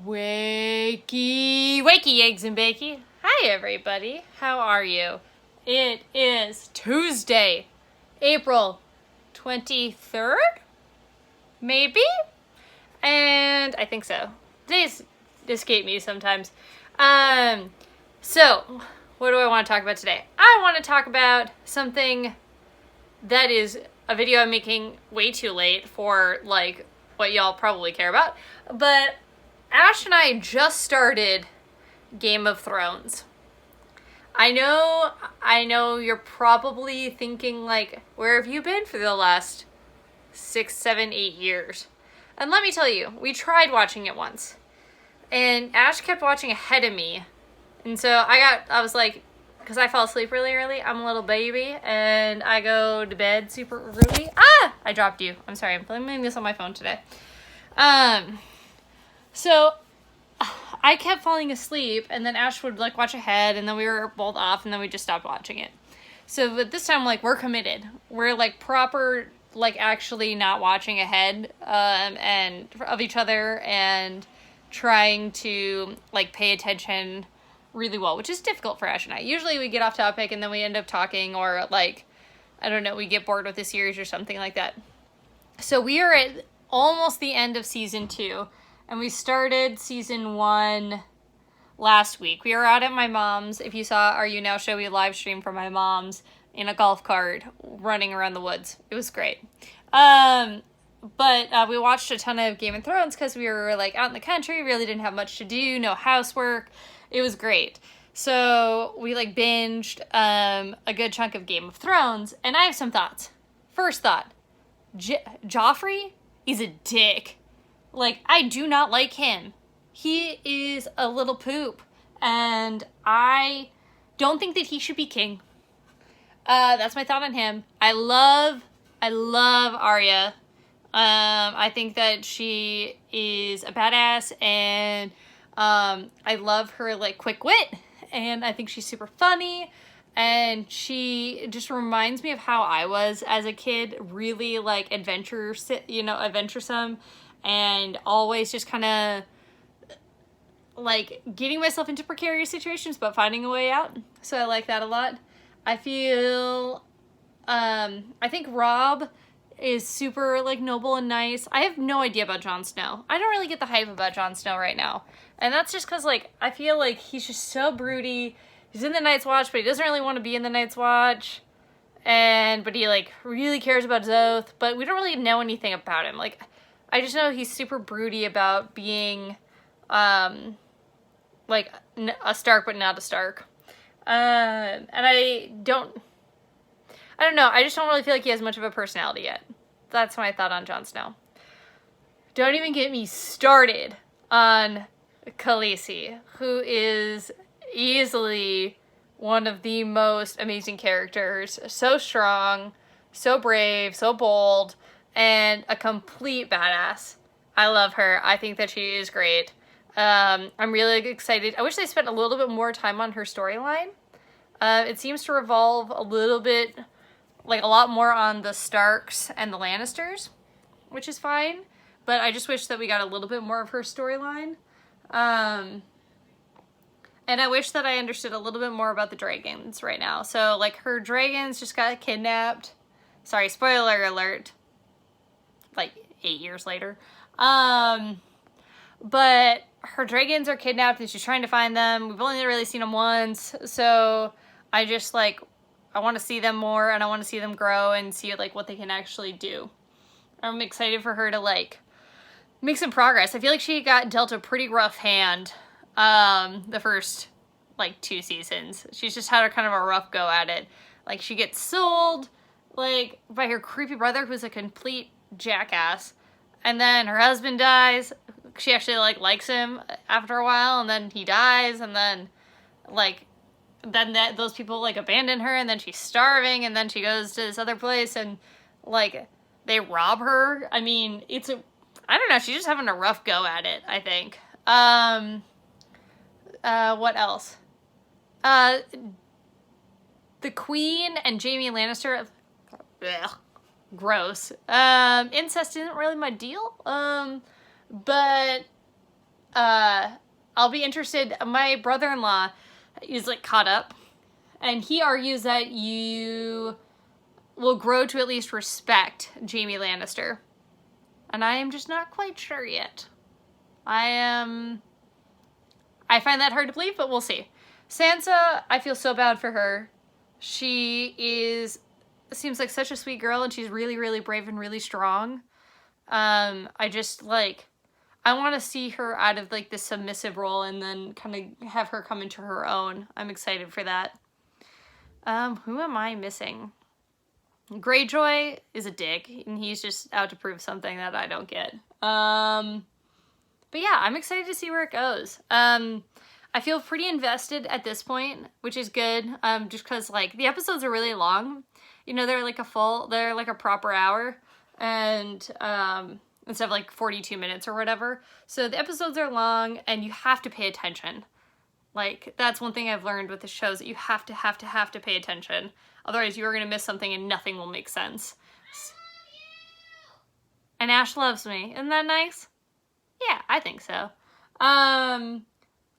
Wakey, wakey, eggs and bakey. Hi, everybody. How are you? It is Tuesday, April 23rd? Maybe? And I think so. Days escape me sometimes. So, what do I want to talk about today? I want to talk about something that is a video I'm making way too late for, like, what y'all probably care about. But Ash and I just started Game of Thrones. I know you're probably thinking, like, where have you been for the last 6, 7, 8 years? And let me tell you, we tried watching it once. And Ash kept watching ahead of me. And so I was like, because I fell asleep really early, I'm a little baby, and I go to bed super early. I dropped you. I'm sorry, I'm filming this on my phone today. So I kept falling asleep, and then Ash would, like, watch ahead, and then we were both off, and then we just stopped watching it. So, but this time, like, we're committed. We're, like, proper, like, actually not watching ahead, and of each other, and trying to, like, pay attention really well, which is difficult for Ash and I. Usually we get off topic, and then we end up talking, or, like, I don't know, we get bored with the series or something like that. So we are at almost the end of season 2. And we started season 1 last week. We were out at my mom's. If you saw our You Now show, we live streamed from my mom's in a golf cart running around the woods. It was great. But we watched a ton of Game of Thrones because we were, like, out in the country, really didn't have much to do, no housework. It was great. So we, like, binged a good chunk of Game of Thrones, and I have some thoughts. First thought, Joffrey is a dick. Like, I do not like him. He is a little poop. And I don't think that he should be king. That's my thought on him. I love Arya. I think that she is a badass. And I love her, like, quick wit. And I think she's super funny. And she just reminds me of how I was as a kid. Really, like, adventuresome. And always just kind of, like, getting myself into precarious situations, but finding a way out. So I like that a lot. I feel, I think Robb is super, like, noble and nice. I have no idea about Jon Snow. I don't really get the hype about Jon Snow right now. And that's just because, like, I feel like he's just so broody. He's in the Night's Watch, but he doesn't really want to be in the Night's Watch. But he, like, really cares about his oath. But we don't really know anything about him. Like, I just know he's super broody about being, like, a Stark, but not a Stark. And I don't know, I just don't really feel like he has much of a personality yet. That's my thought on Jon Snow. Don't even get me started on Khaleesi, who is easily one of the most amazing characters. So strong, so brave, so bold, and a complete badass. I love her. I think that she is great. I'm really excited. I wish they spent a little bit more time on her storyline. It seems to revolve a little bit, like, a lot more on the Starks and the Lannisters, which is fine. But I just wish that we got a little bit more of her storyline. And I wish that I understood a little bit more about the dragons right now. So, like, her dragons just got kidnapped. Sorry, spoiler alert. Like, 8 years later. But her dragons are kidnapped and she's trying to find them. We've only really seen them once. So I just, like, I want to see them more and I want to see them grow and see, like, what they can actually do. I'm excited for her to, like, make some progress. I feel like she got dealt a pretty rough hand the first, like, 2 seasons. She's just had kind of a rough go at it. Like, she gets sold, like, by her creepy brother who's a complete jackass, and then her husband dies. She actually, like, likes him after a while, and then he dies, and then, like, those people, like, abandon her, and then she's starving, and then she goes to this other place, and, like, they rob her. I mean, I don't know, she's just having a rough go at it, I think. What else? The Queen and Jaime Lannister, ugh, gross. Incest isn't really my deal. But I'll be interested. My brother-in-law is like caught up, and he argues that you will grow to at least respect Jaime Lannister. And I am just not quite sure yet. I find that hard to believe, but we'll see. Sansa, I feel so bad for her. She seems like such a sweet girl, and she's really, really brave and really strong. I just, like, I want to see her out of, like, this submissive role and then kind of have her come into her own. I'm excited for that. Who am I missing? Greyjoy is a dick, and he's just out to prove something that I don't get. But yeah, I'm excited to see where it goes. I feel pretty invested at this point, which is good, just because, like, the episodes are really long. You know, they're like a proper hour, and instead of like 42 minutes or whatever. So the episodes are long, and you have to pay attention. Like, that's one thing I've learned with the shows, that you have to pay attention. Otherwise, you're going to miss something and nothing will make sense. And Ash loves me. Isn't that nice? Yeah, I think so.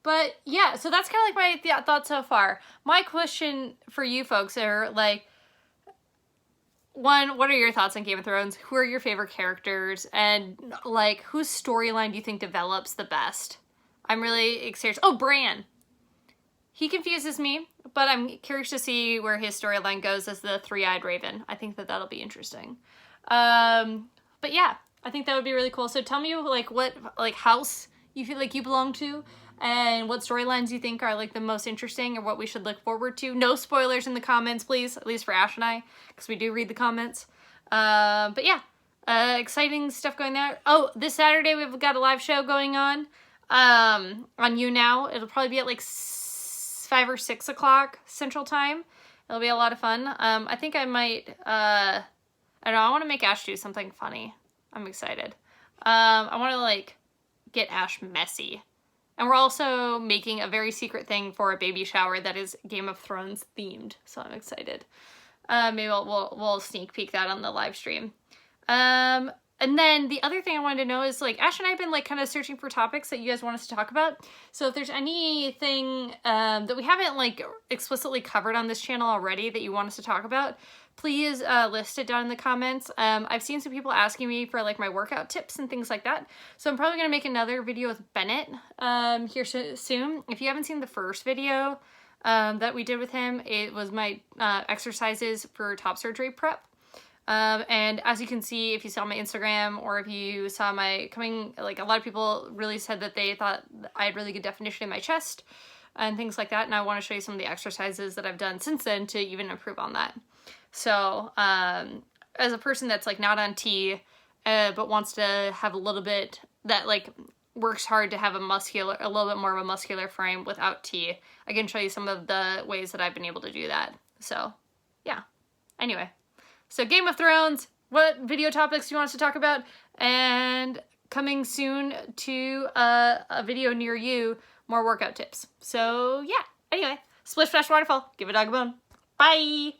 But yeah, so that's kind of like my thoughts so far. My question for you folks are, like, one, what are your thoughts on Game of Thrones? Who are your favorite characters? And, like, whose storyline do you think develops the best? I'm really excited. Oh, Bran! He confuses me, but I'm curious to see where his storyline goes as the three-eyed raven. I think that that'll be interesting. But yeah, I think that would be really cool. So tell me, like, what, like, house you feel like you belong to, and what storylines you think are, like, the most interesting, or what we should look forward to. No spoilers in the comments, please, at least for Ash and I, because we do read the comments. But yeah, exciting stuff going there. Oh, this Saturday we've got a live show going on YouNow. It'll probably be at, like, 5 or 6 o'clock Central Time. It'll be a lot of fun. I think I might, I don't know, I want to make Ash do something funny. I'm excited. I want to, like, get Ash messy. And we're also making a very secret thing for a baby shower that is Game of Thrones themed, so I'm excited. Maybe we'll sneak peek that on the live stream. And then the other thing I wanted to know is, like, Ash and I have been, like, kind of searching for topics that you guys want us to talk about. So if there's anything that we haven't, like, explicitly covered on this channel already that you want us to talk about, please list it down in the comments. I've seen some people asking me for, like, my workout tips and things like that. So I'm probably going to make another video with Bennett here soon. If you haven't seen the first video that we did with him, it was my exercises for top surgery prep. And as you can see, if you saw my Instagram, or if you saw my like, a lot of people really said that they thought I had really good definition in my chest and things like that. And I want to show you some of the exercises that I've done since then to even improve on that. So, as a person that's, like, not on T, but wants to have a little bit, that, like, works hard to have a little bit more of a muscular frame without T, I can show you some of the ways that I've been able to do that. So, yeah. Anyway. So Game of Thrones, what video topics do you want us to talk about? And coming soon to a video near you, more workout tips. So yeah, anyway, splish splash waterfall, give a dog a bone. Bye!